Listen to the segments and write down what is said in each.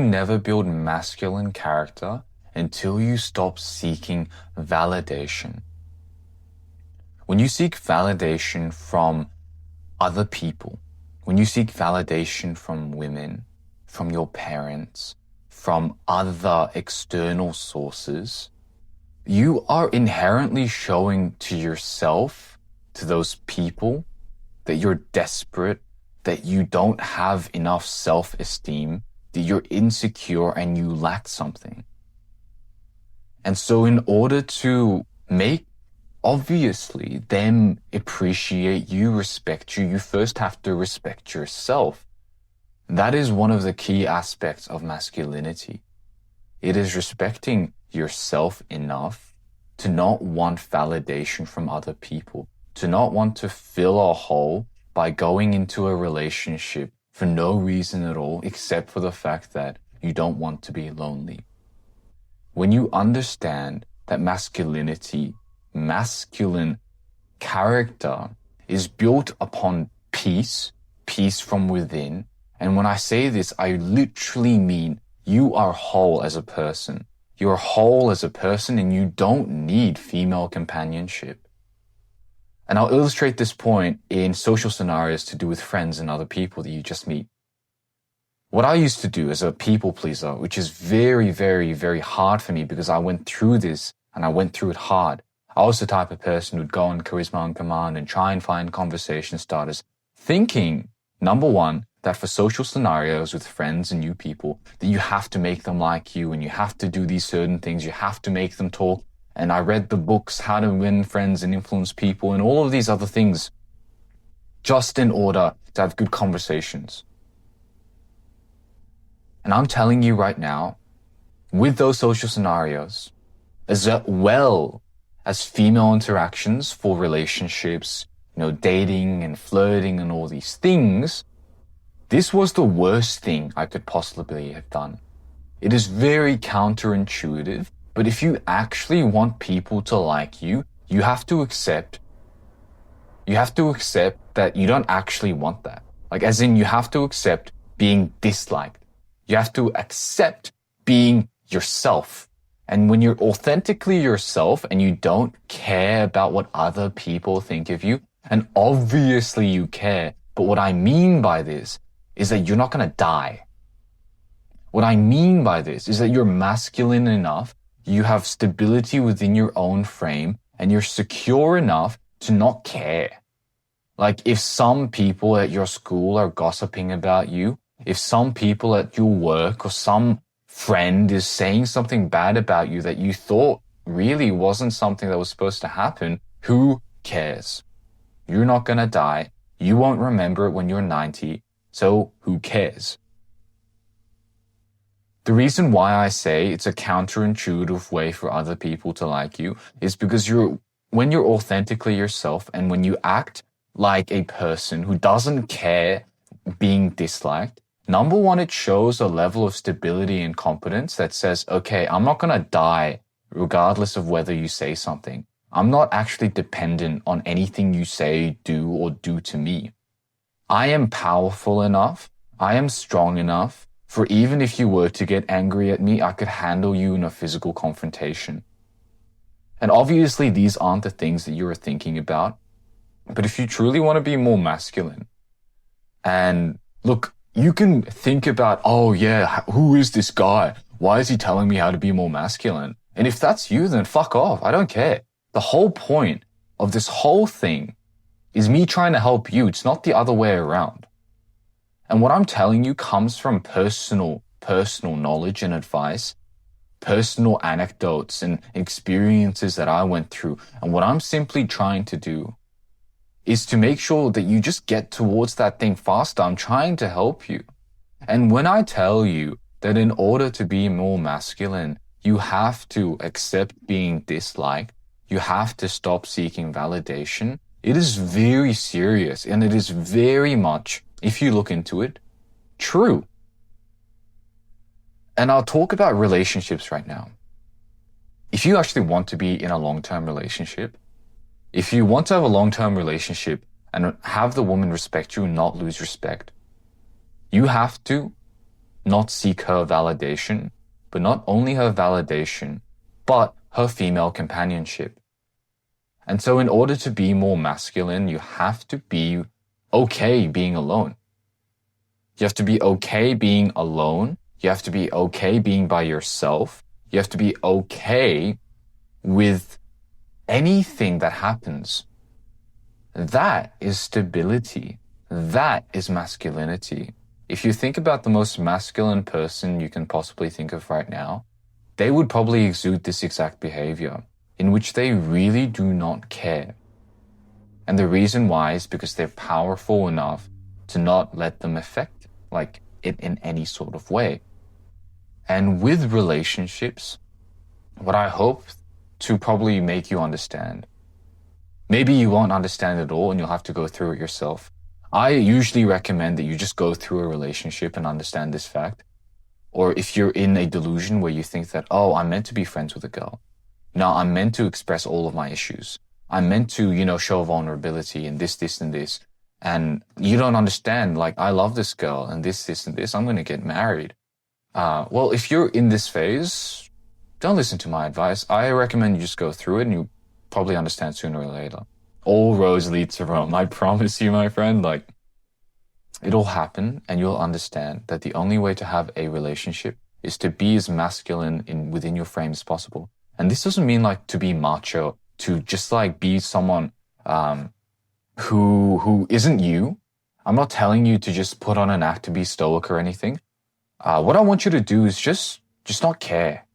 never build masculine character until you stop seeking validation. When you seek validation from other people, when you seek validation from women, from your parents, from other external sources, you are inherently showing to yourself, to those people, that you're desperate, that you don't have enough self-esteem, that you're insecure and you lack something. And so in order to make, obviously, them appreciate you, respect you, you first have to respect yourself. That is one of the key aspects of masculinity. It is respecting yourself enough to not want validation from other people, to not want to fill a hole by going into a relationship for no reason at all, except for the fact that you don't want to be lonely. When you understand that masculinity, masculine character is built upon peace, peace from within, and when I say this, I literally mean you are whole as a person. You're whole as a person and you don't need female companionship. And I'll illustrate this point in social scenarios to do with friends and other people that you just meet. What I used to do as a people pleaser, which is very, very, very hard for me because I went through this and I went through it hard. I was the type of person who'd go on Charisma on Command and try and find conversation starters, thinking, number one, that for social scenarios with friends and new people, that you have to make them like you and you have to do these certain things, you have to make them talk. And I read the books, How to Win Friends and Influence People and all of these other things just in order to have good conversations. And I'm telling you right now, with those social scenarios, as well as female interactions for relationships, dating and flirting and all these things, this was the worst thing I could possibly have done. It is very counterintuitive, but if you actually want people to like you, you have to accept that you don't actually want that. Like, as in, you have to accept being disliked. You have to accept being yourself. And when you're authentically yourself and you don't care about what other people think of you, and obviously you care, but what I mean by this is that you're not going to die. What I mean by this is that you're masculine enough, you have stability within your own frame, and you're secure enough to not care. Like, if some people at your school are gossiping about you, if some people at your work or some friend is saying something bad about you that you thought really wasn't something that was supposed to happen, who cares? You're not going to die. You won't remember it when you're 90. So who cares? The reason why I say it's a counterintuitive way for other people to like you is because when you're authentically yourself and when you act like a person who doesn't care being disliked, number one, it shows a level of stability and competence that says, okay, I'm not going to die regardless of whether you say something. I'm not actually dependent on anything you say, do, or do to me. I am powerful enough, I am strong enough, for even if you were to get angry at me, I could handle you in a physical confrontation. And obviously these aren't the things that you're thinking about, but if you truly want to be more masculine, and look, you can think about, oh yeah, who is this guy? Why is he telling me how to be more masculine? And if that's you, then fuck off. I don't care. The whole point of this whole thing is me trying to help you. It's not the other way around. And what I'm telling you comes from personal knowledge and advice, personal anecdotes and experiences that I went through. And what I'm simply trying to do is to make sure that you just get towards that thing faster. I'm trying to help you. And when I tell you that in order to be more masculine, you have to accept being disliked, you have to stop seeking validation, it is very serious and it is very much, if you look into it, true. And I'll talk about relationships right now. If you actually want to be in a long-term relationship, if you want to have a long-term relationship and have the woman respect you and not lose respect, you have to not seek her validation, but not only her validation, but her female companionship. And so in order to be more masculine, you have to be okay being alone. You have to be okay being alone. You have to be okay being by yourself. You have to be okay with anything that happens. That is stability. That is masculinity. If you think about the most masculine person you can possibly think of right now, they would probably exude this exact behavior in which they really do not care. And the reason why is because they're powerful enough to not let them affect it in any sort of way. And with relationships, what I hope to probably make you understand, maybe you won't understand it all and you'll have to go through it yourself. I usually recommend that you just go through a relationship and understand this fact. Or if you're in a delusion where you think that, oh, I'm meant to be friends with a girl. No, I'm meant to express all of my issues. I'm meant to, show vulnerability and this, and this. And you don't understand, I love this girl and this, and this. I'm going to get married. Well, if you're in this phase, don't listen to my advice. I recommend you just go through it and you probably understand sooner or later. All roads lead to Rome. I promise you, my friend, it'll happen and you'll understand that the only way to have a relationship is to be as masculine within your frame as possible. And this doesn't mean to be macho, to just be someone who isn't you. I'm not telling you to just put on an act to be stoic or anything. What I want you to do is just not care.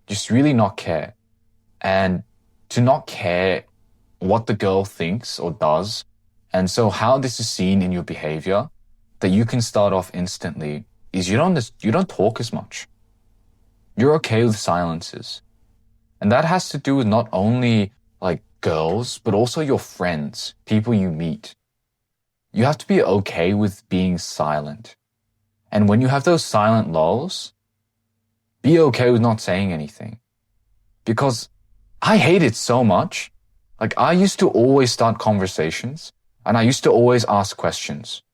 Just really not care. And to not care what the girl thinks or does. And so how this is seen in your behavior that you can start off instantly is you don't talk as much. You're okay with silences. And that has to do with not only girls, but also your friends, people you meet. You have to be okay with being silent. And when you have those silent lulls, be okay with not saying anything. Because I hate it so much. I used to always start conversations and I used to always ask questions.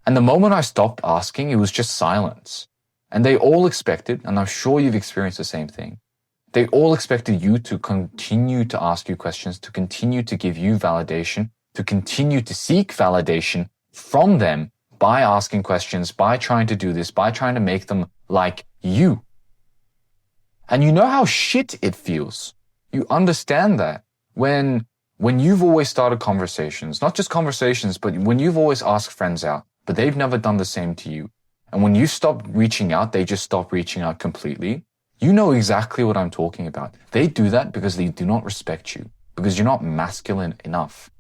And the moment I stopped asking, it was just silence. And they all expected, and I'm sure you've experienced the same thing, they all expected you to continue to ask you questions, to continue to give you validation, to continue to seek validation from them by asking questions, by trying to do this, by trying to make them like you. And you know how shit it feels. You understand that when you've always started conversations, not just conversations, but when you've always asked friends out, but they've never done the same to you. And when you stop reaching out, they just stop reaching out completely. You know exactly what I'm talking about. They do that because they do not respect you, because you're not masculine enough.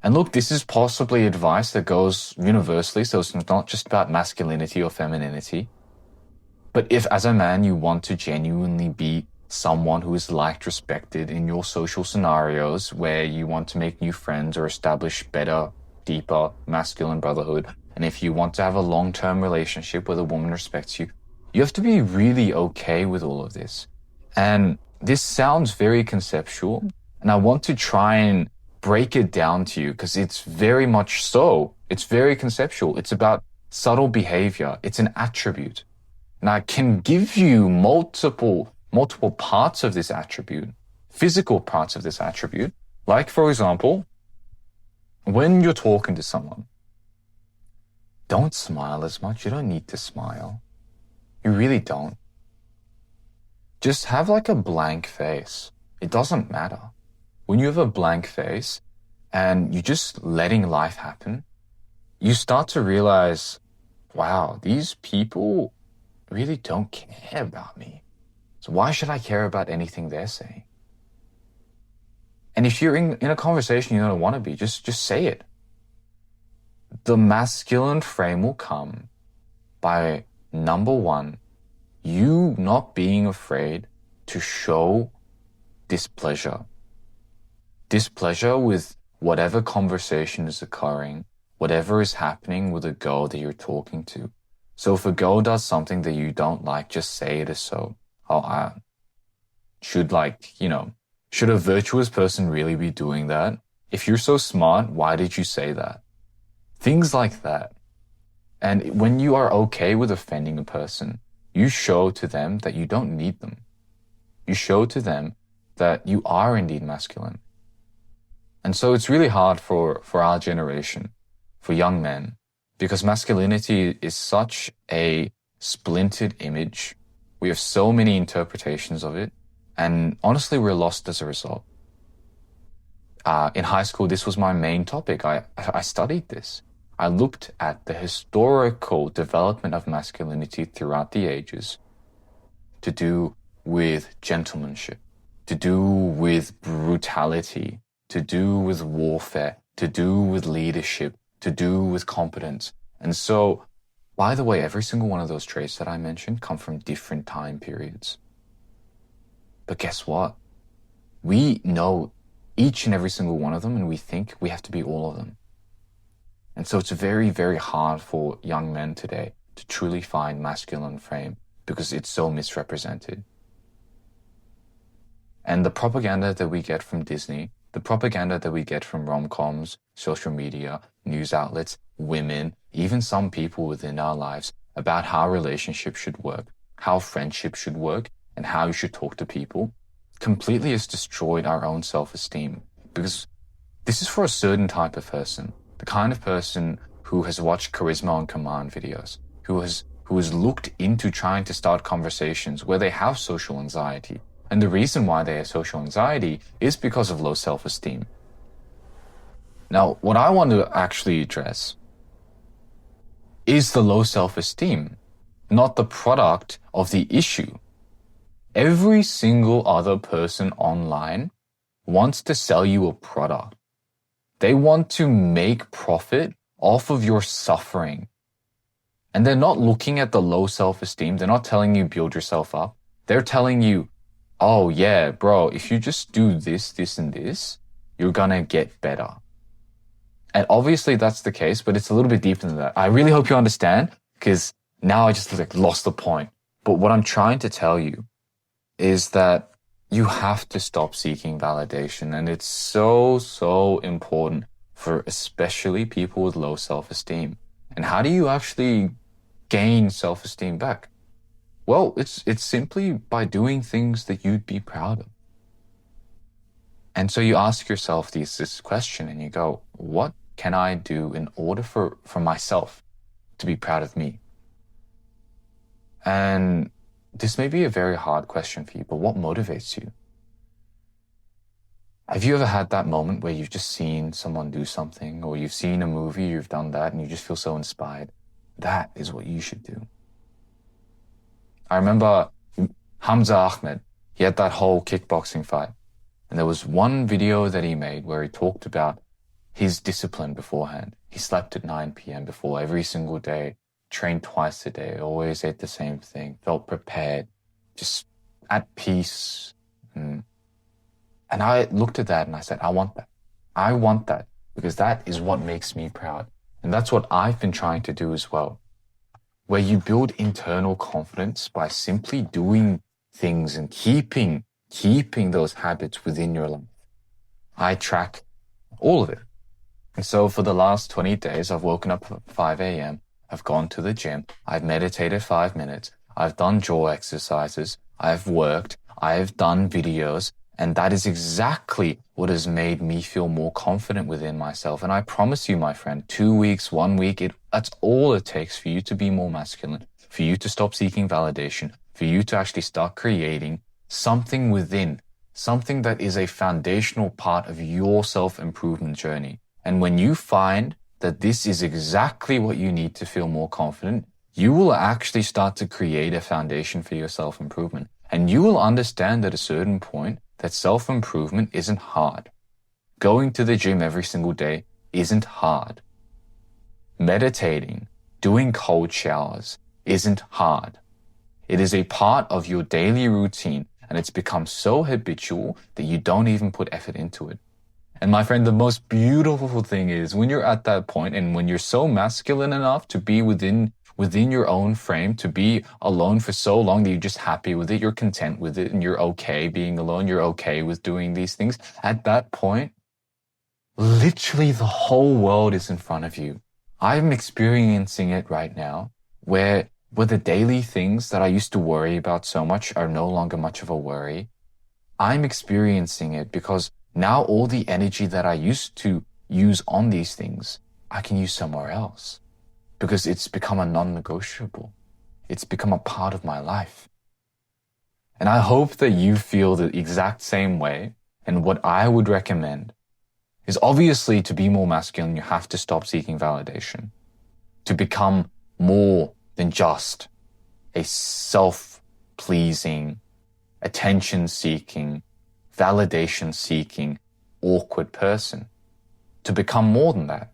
And look, this is possibly advice that goes universally, so it's not just about masculinity or femininity. But if as a man you want to genuinely be someone who is liked, respected in your social scenarios where you want to make new friends or establish better, deeper masculine brotherhood, and if you want to have a long-term relationship where the woman respects you, you have to be really okay with all of this. And this sounds very conceptual, and I want to try and break it down to you because it's very much so. It's very conceptual. It's about subtle behavior. It's an attribute. And I can give you multiple parts of this attribute, physical parts of this attribute. Like, for example, when you're talking to someone, don't smile as much. You don't need to smile. You really don't. Just have a blank face. It doesn't matter. When you have a blank face and you're just letting life happen, you start to realize, wow, these people really don't care about me. So why should I care about anything they're saying? And if you're in a conversation you don't want to be, just say it. The masculine frame will come by, number one, you not being afraid to show displeasure. Displeasure with whatever conversation is occurring, whatever is happening with a girl that you're talking to. So if a girl does something that you don't like, just say it as so. Should a virtuous person really be doing that? If you're so smart, why did you say that? Things like that. And when you are okay with offending a person, you show to them that you don't need them. You show to them that you are indeed masculine. And so it's really hard for our generation, for young men, because masculinity is such a splintered image. We have so many interpretations of it. And honestly, we're lost as a result. In high school, this was my main topic. I studied this. I looked at the historical development of masculinity throughout the ages to do with gentlemanship, to do with brutality, to do with warfare, to do with leadership, to do with competence. And so, by the way, every single one of those traits that I mentioned come from different time periods. But guess what? We know each and every single one of them, and we think we have to be all of them. And so it's very, very hard for young men today to truly find masculine frame because it's so misrepresented. And the propaganda that we get from Disney, the propaganda that we get from rom-coms, social media, news outlets, women, even some people within our lives about how relationships should work, how friendship should work, and how you should talk to people, completely has destroyed our own self-esteem. Because this is for a certain type of person, the kind of person who has watched Charisma on Command videos, who has looked into trying to start conversations where they have social anxiety. And the reason why they have social anxiety is because of low self-esteem. Now, what I want to actually address is the low self-esteem, not the product of the issue. Every single other person online wants to sell you a product. They want to make profit off of your suffering. And they're not looking at the low self-esteem. They're not telling you build yourself up. They're telling you, oh yeah, bro, if you just do this, this, and this, you're gonna get better. And obviously that's the case, but it's a little bit deeper than that. I really hope you understand, because now I just lost the point. But what I'm trying to tell you is that you have to stop seeking validation. And it's so, so important for especially people with low self-esteem. And how do you actually gain self-esteem back? Well, it's simply by doing things that you'd be proud of. And so you ask yourself this question and you go, what can I do in order for myself to be proud of me? And this may be a very hard question for you, but what motivates you? Have you ever had that moment where you've just seen someone do something, or you've seen a movie, you've done that, and you just feel so inspired? That is what you should do. I remember Hamza Ahmed, he had that whole kickboxing fight. And there was one video that he made where he talked about his discipline beforehand. He slept at 9 p.m. before every single day, trained twice a day, always ate the same thing, felt prepared, just at peace. And I looked at that and I said, I want that. I want that, because that is what makes me proud. And that's what I've been trying to do as well, where you build internal confidence by simply doing things and keeping those habits within your life. I track all of it. And so for the last 20 days, I've woken up at 5 a.m. I've gone to the gym. I've meditated 5 minutes. I've done jaw exercises. I've worked. I've done videos. And that is exactly what has made me feel more confident within myself. And I promise you, my friend, 2 weeks, 1 week, that's all it takes for you to be more masculine, for you to stop seeking validation, for you to actually start creating something within, something that is a foundational part of your self-improvement journey. And when you find that this is exactly what you need to feel more confident, you will actually start to create a foundation for your self-improvement. And you will understand at a certain point that self-improvement isn't hard. Going to the gym every single day isn't hard. Meditating, doing cold showers isn't hard. It is a part of your daily routine, and it's become so habitual that you don't even put effort into it. And my friend, the most beautiful thing is when you're at that point and when you're so masculine enough to be within your own frame, to be alone for so long that you're just happy with it, you're content with it, and you're okay being alone, you're okay with doing these things. At that point, literally the whole world is in front of you. I'm experiencing it right now where the daily things that I used to worry about so much are no longer much of a worry. I'm experiencing it because now all the energy that I used to use on these things, I can use somewhere else because it's become a non-negotiable. It's become a part of my life. And I hope that you feel the exact same way. And what I would recommend is obviously to be more masculine, you have to stop seeking validation, to become more than just a self-pleasing, attention-seeking, validation-seeking, awkward person, to become more than that.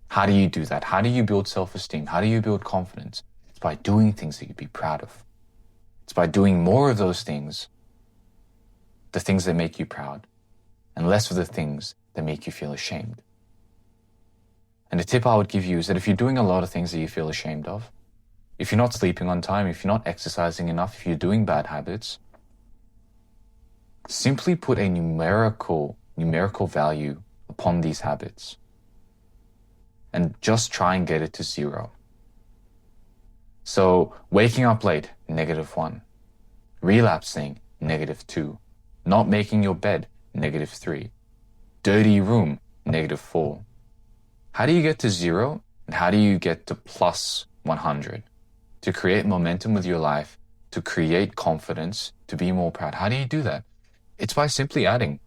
How do you do that? How do you build self-esteem? How do you build confidence? It's by doing things that you'd be proud of. It's by doing more of those things, the things that make you proud, and less of the things that make you feel ashamed. And the tip I would give you is that if you're doing a lot of things that you feel ashamed of, if you're not sleeping on time, if you're not exercising enough, if you're doing bad habits, simply put a numerical value upon these habits and just try and get it to 0. So waking up late, -1. Relapsing, -2. Not making your bed, -3. Dirty room, -4. How do you get to 0? And how do you get to plus 100? To create momentum with your life, to create confidence, to be more proud. How do you do that? It's by simply adding.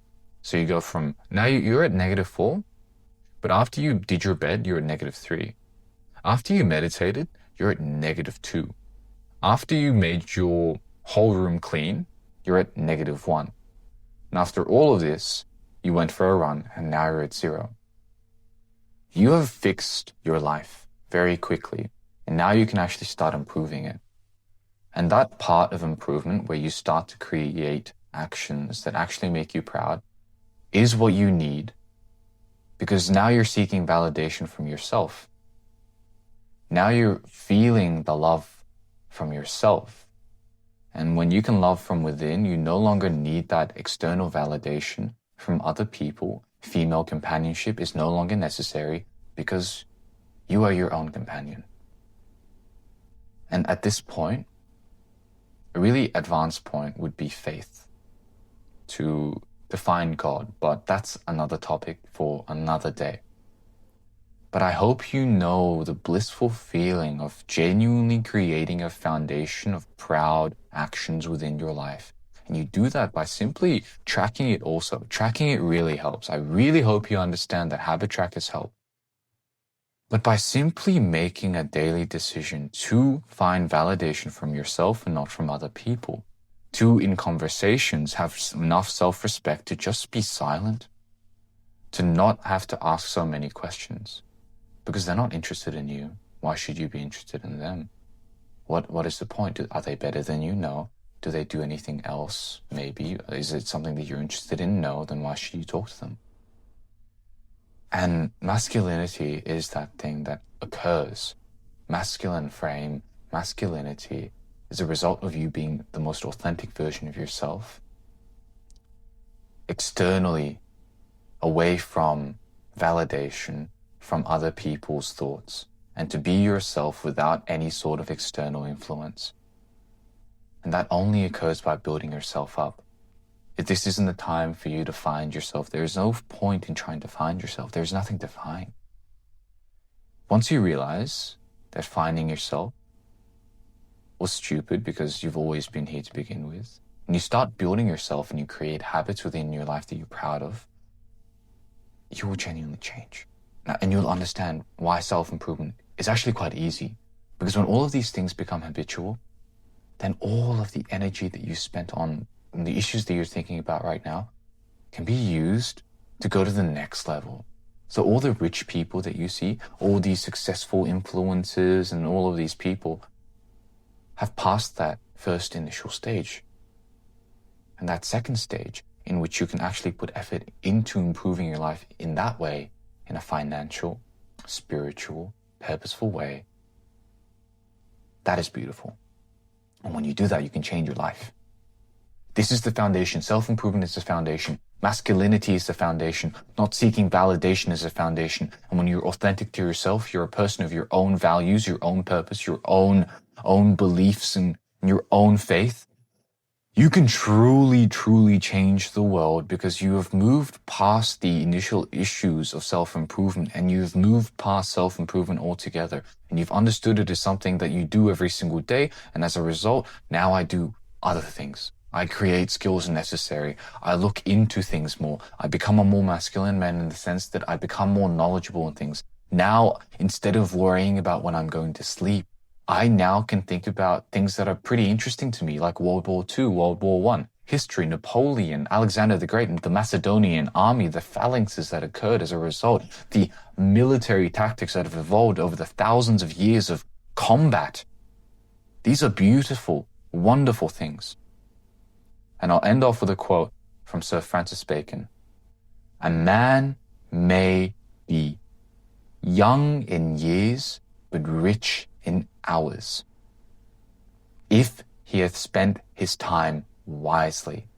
So you go from, now you're at -4, but after you did your bed, you're at -3. After you meditated, you're at -2. After you made your whole room clean, you're at -1. And after all of this, you went for a run and now you're at 0. You have fixed your life very quickly, and now you can actually start improving it. And that part of improvement where you start to create actions that actually make you proud is what you need, because now you're seeking validation from yourself. Now you're feeling the love from yourself. And when you can love from within, you no longer need that external validation from other people. Female companionship is no longer necessary because you are your own companion. And at this point, a really advanced point would be faith, to define God, but that's another topic for another day. But I hope you know the blissful feeling of genuinely creating a foundation of proud actions within your life. And you do that by simply tracking it also. Tracking it really helps. I really hope you understand that habit trackers help. But by simply making a daily decision to find validation from yourself and not from other people, to in conversations have enough self-respect to just be silent, to not have to ask so many questions, because they're not interested in you. Why should you be interested in them? What is the point? Are they better than you? No. Do they do anything else? Maybe. Is it something that you're interested in? No. Then why should you talk to them? And masculinity is that thing that occurs. Masculine frame, masculinity is a result of you being the most authentic version of yourself, externally, away from validation from other people's thoughts, and to be yourself without any sort of external influence. And that only occurs by building yourself up. If this isn't the time for you to find yourself, there is no point in trying to find yourself. There's nothing to find. Once you realize that finding yourself was stupid because you've always been here to begin with, and you start building yourself and you create habits within your life that you're proud of, you will genuinely change. And you'll understand why self-improvement is actually quite easy. Because when all of these things become habitual, then all of the energy that you spent on the issues that you're thinking about right now can be used to go to the next level. So all the rich people that you see, all these successful influencers and all of these people have passed that first initial stage. And that second stage, in which you can actually put effort into improving your life in that way, in a financial, spiritual, purposeful way, that is beautiful. And when you do that, you can change your life. This is the foundation. Self-improvement is the foundation. Masculinity is the foundation. Not seeking validation is the foundation. And when you're authentic to yourself, you're a person of your own values, your own purpose, your own beliefs, and your own faith. You can truly, truly change the world because you have moved past the initial issues of self-improvement, and you've moved past self-improvement altogether. And you've understood it as something that you do every single day. And as a result, now I do other things. I create skills necessary. I look into things more. I become a more masculine man in the sense that I become more knowledgeable in things. Now, instead of worrying about when I'm going to sleep, I now can think about things that are pretty interesting to me, like World War II, World War I, history, Napoleon, Alexander the Great, the Macedonian army, the phalanxes that occurred as a result, the military tactics that have evolved over the thousands of years of combat. These are beautiful, wonderful things. And I'll end off with a quote from Sir Francis Bacon. A man may be young in years, but rich in hours, if he hath spent his time wisely.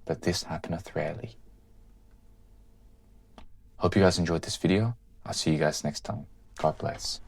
But this happeneth rarely. Hope you guys enjoyed this video. I'll see you guys next time. God bless.